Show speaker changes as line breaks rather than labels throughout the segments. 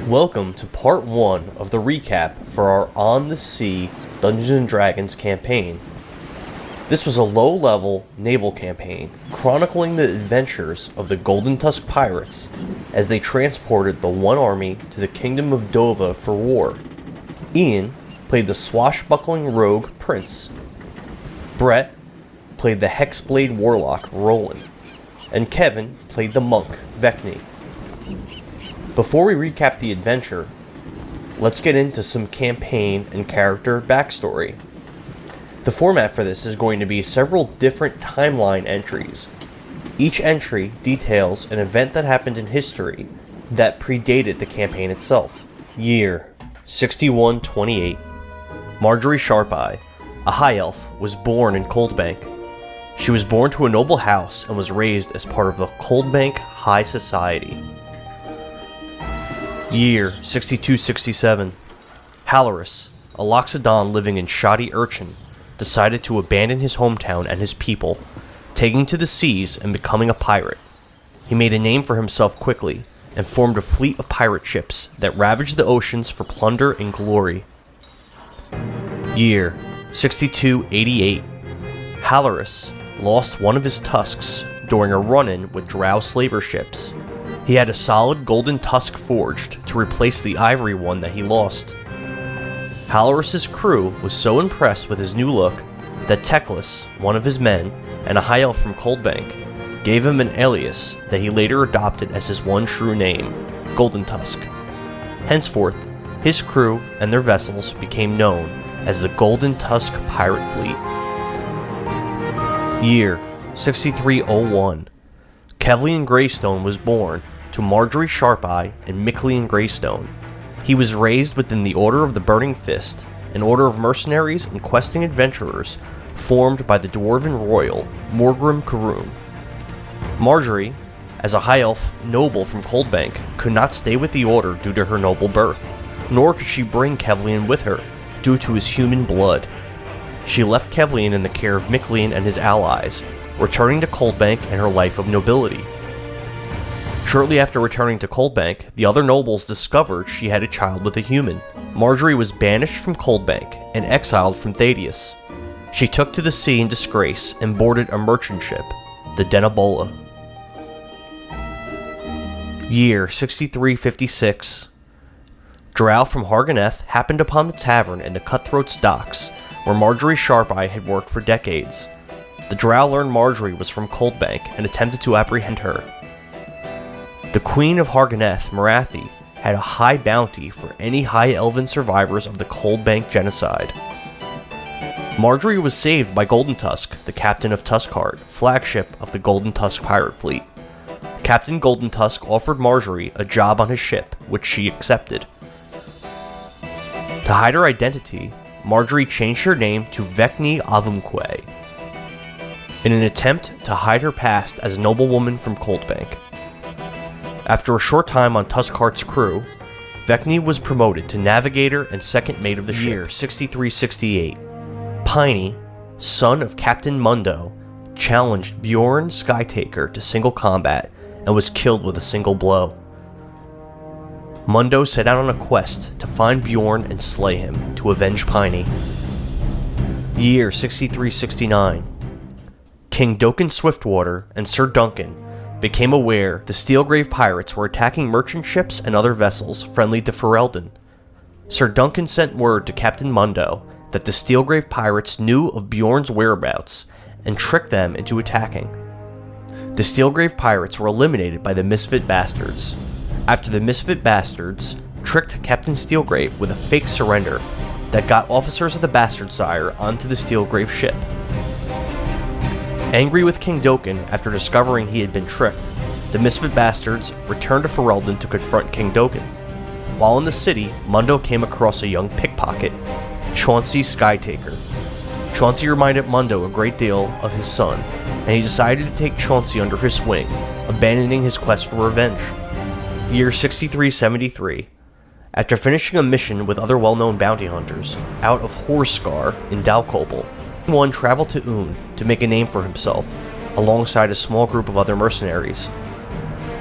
Welcome to part 1 of the recap for our On the Sea Dungeons & Dragons campaign. This was a low-level naval campaign chronicling the adventures of the Golden Tusk pirates as they transported the One Army to the Kingdom of Dova for war. Ian played the swashbuckling rogue Prince. Brett played the Hexblade warlock Rolan. And Kevin played the monk Vekni. Before we recap the adventure, let's get into some campaign and character backstory. The format for this is going to be several different timeline entries. Each entry details an event that happened in history that predated the campaign itself. Year 6128. Marjorie Sharpeye, a high elf, was born in Coldbank. She was born to a noble house and was raised as part of the Coldbank High Society. Year 6267. Halorus, a Loxodon living in Shoddy Urchin, decided to abandon his hometown and his people, taking to the seas and becoming a pirate. He made a name for himself quickly and formed a fleet of pirate ships that ravaged the oceans for plunder and glory. Year 6288. Halorus lost one of his tusks during a run-in with drow slaver ships. He had a solid golden tusk forged to replace the ivory one that he lost. Halorus's crew was so impressed with his new look that Teclis, one of his men, and a high elf from Coldbank, gave him an alias that he later adopted as his one true name, Golden Tusk. Henceforth, his crew and their vessels became known as the Golden Tusk Pirate Fleet. Year 6301. Kevlian Greystone was born to Marjorie Sharpeye and Miclean Greystone. He was raised within the Order of the Burning Fist, an order of mercenaries and questing adventurers formed by the Dwarven Royal, Morgrim Karoon. Marjorie, as a high elf noble from Coldbank, could not stay with the order due to her noble birth, nor could she bring Kevlian with her, due to his human blood. She left Kevlian in the care of Miclean and his allies, returning to Coldbank and her life of nobility. Shortly after returning to Coldbank, the other nobles discovered she had a child with a human. Marjorie was banished from Coldbank and exiled from Thaddeus. She took to the sea in disgrace and boarded a merchant ship, the Denabola. Year 6356. Drow from Harganeth happened upon the tavern in the Cutthroat's docks, where Marjorie Sharpeye had worked for decades. The Drow learned Marjorie was from Coldbank and attempted to apprehend her. The Queen of Harganeth, Marathi, had a high bounty for any High Elven survivors of the Coldbank genocide. Marjorie was saved by Golden Tusk, the captain of Tuskheart, flagship of the Golden Tusk pirate fleet. Captain Golden Tusk offered Marjorie a job on his ship, which she accepted. To hide her identity, Marjorie changed her name to Vekni Avumque, in an attempt to hide her past as a noblewoman from Coldbank. After a short time on Tuskheart's crew, Vekni was promoted to navigator and second mate of the ship. Year 6368. Piney, son of Captain Mundo, challenged Bjorn Skytaker to single combat and was killed with a single blow. Mundo set out on a quest to find Bjorn and slay him to avenge Piney. Year 6369. King Doken Swiftwater and Sir Duncan became aware the Steelgrave pirates were attacking merchant ships and other vessels friendly to Ferelden. Sir Duncan sent word to Captain Mundo that the Steelgrave pirates knew of Bjorn's whereabouts and tricked them into attacking. The Steelgrave pirates were eliminated by the Misfit bastards. After the Misfit bastards tricked Captain Steelgrave with a fake surrender that got officers of the Bastard Sire onto the Steelgrave ship. Angry with King Doken after discovering he had been tricked, the Misfit bastards returned to Ferelden to confront King Doken. While in the city, Mundo came across a young pickpocket, Chauncey Skytaker. Chauncey reminded Mundo a great deal of his son, and he decided to take Chauncey under his wing, abandoning his quest for revenge. Year 6373. After finishing a mission with other well-known bounty hunters, out of Horscar in Dalkobel, one traveled to Un to make a name for himself, alongside a small group of other mercenaries.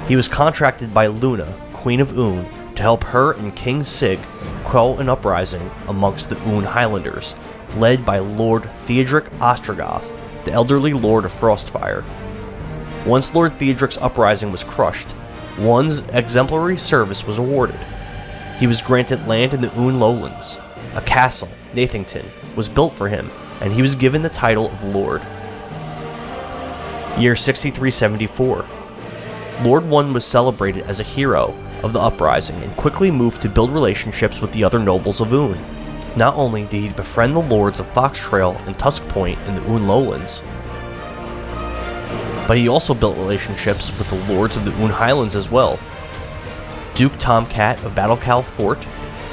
He was contracted by Luna, Queen of Un, to help her and King Sig quell an uprising amongst the Un Highlanders, led by Lord Theodric Ostrogoth, the elderly Lord of Frostfire. Once Lord Theodric's uprising was crushed, one's exemplary service was awarded. He was granted land in the Un lowlands. A castle, Nathington, was built for him, and he was given the title of Lord. Year 6374. Lord 1 was celebrated as a hero of the uprising and quickly moved to build relationships with the other nobles of Un. Not only did he befriend the lords of Foxtrail and Tusk Point in the Un lowlands, but he also built relationships with the lords of the Un highlands as well. Duke Tomcat of Battlecal Fort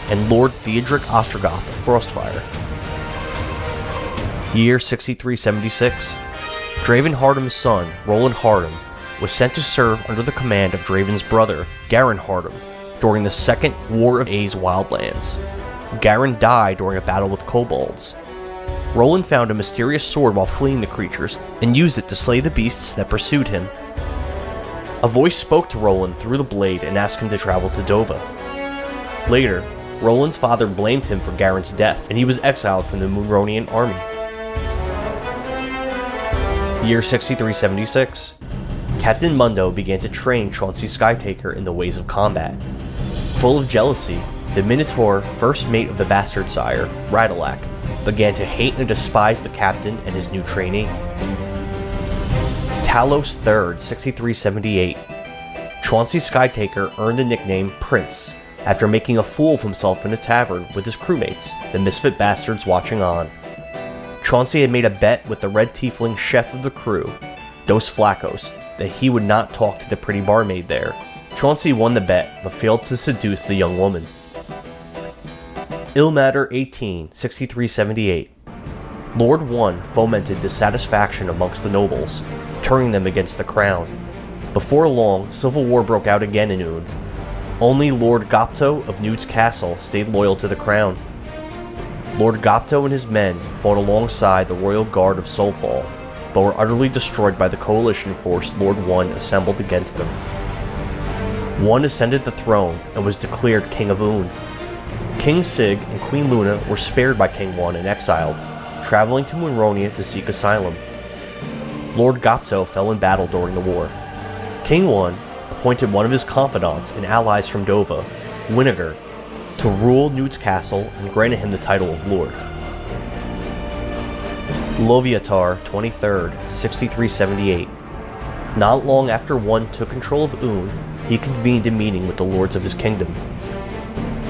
and Lord Theodric Ostrogoth of Frostfire. Year 6376. Draven Hardham's son, Rolan Hardham, was sent to serve under the command of Draven's brother, Garin Hardham, during the Second War of A's Wildlands. Garin died during a battle with kobolds. Rolan found a mysterious sword while fleeing the creatures and used it to slay the beasts that pursued him. A voice spoke to Rolan through the blade and asked him to travel to Dova. Later, Rolan's father blamed him for Garin's death, and he was exiled from the Munronian army. Year 6376. Captain Mundo began to train Chauncey Skytaker in the ways of combat. Full of jealousy, the Minotaur, first mate of the bastard sire, Radalak, began to hate and despise the captain and his new trainee. Talos III, 6378. Chauncey Skytaker earned the nickname Prince after making a fool of himself in a tavern with his crewmates, the Misfit bastards watching on. Chauncey had made a bet with the red tiefling chef of the crew, Dos Flacos, that he would not talk to the pretty barmaid there. Chauncey won the bet, but failed to seduce the young woman. Ilmater 18, 6378. Lord 1 fomented dissatisfaction amongst the nobles, turning them against the crown. Before long, civil war broke out again in Un. Only Lord Gopto of Newt's Castle stayed loyal to the crown. Lord Gopto and his men fought alongside the Royal Guard of Soulfall, but were utterly destroyed by the coalition force Lord 1 assembled against them. 1 ascended the throne and was declared King of Un. King Sig and Queen Luna were spared by King 1 and exiled, traveling to Munronia to seek asylum. Lord Gopto fell in battle during the war. King 1 appointed one of his confidants and allies from Dova, Winnegar, to rule Newt's Castle and granted him the title of Lord. Loviatar 23rd, 6378. Not long after 1 took control of Un, he convened a meeting with the lords of his kingdom.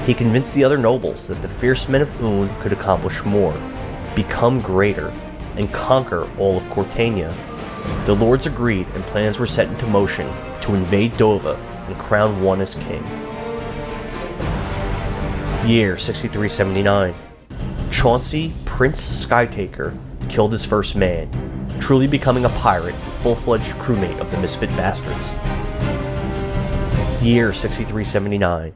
He convinced the other nobles that the fierce men of Un could accomplish more, become greater, and conquer all of Cortania. The lords agreed and plans were set into motion to invade Dova and crown 1 as king. Year 6379. Chauncey, Prince Skytaker, killed his first man, truly becoming a pirate and full-fledged crewmate of the Misfit Bastards. Year 6379.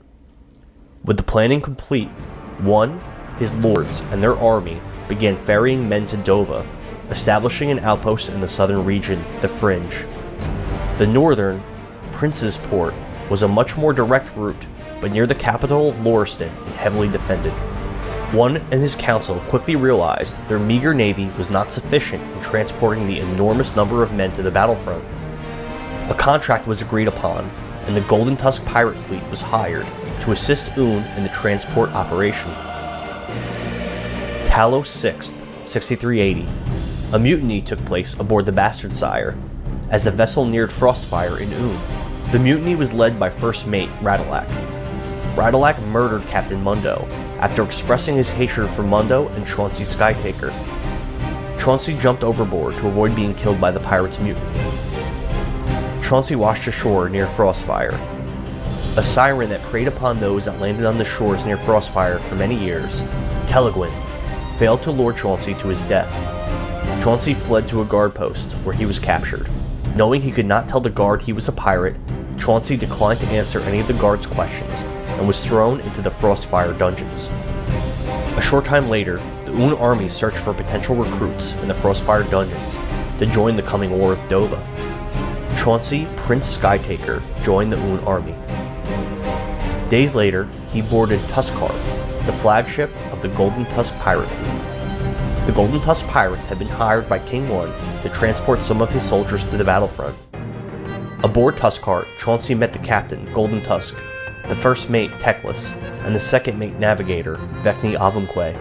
With the planning complete, 1, his lords, and their army began ferrying men to Dova, establishing an outpost in the southern region, the Fringe. The northern, Prince's Port, was a much more direct route, but near the capital of Loriston and heavily defended. 1 and his council quickly realized their meager navy was not sufficient in transporting the enormous number of men to the battlefront. A contract was agreed upon, and the Golden Tusk pirate fleet was hired to assist Un in the transport operation. Talos 6th, 6380. A mutiny took place aboard the Bastard Sire as the vessel neared Frostfire in Un. The mutiny was led by first mate Radalak. Radalak murdered Captain Mundo after expressing his hatred for Mundo and Chauncey Skytaker. Chauncey jumped overboard to avoid being killed by the pirates' mutiny. Chauncey washed ashore near Frostfire. A siren that preyed upon those that landed on the shores near Frostfire for many years, Telegwyn, failed to lure Chauncey to his death. Chauncey fled to a guard post, where he was captured. Knowing he could not tell the guard he was a pirate, Chauncey declined to answer any of the guard's questions, and was thrown into the Frostfire dungeons. A short time later, the Un army searched for potential recruits in the Frostfire dungeons to join the coming war of Dova. Chauncey, Prince Skytaker, joined the Un army. Days later, he boarded Tusk, the flagship of the Golden Tusk pirate fleet. The Golden Tusk pirates had been hired by King One to transport some of his soldiers to the battlefront. Aboard Tuskart, Chauncey met the captain, Golden Tusk, the first mate, Teclis, and the second mate, navigator, Vekni Avunque.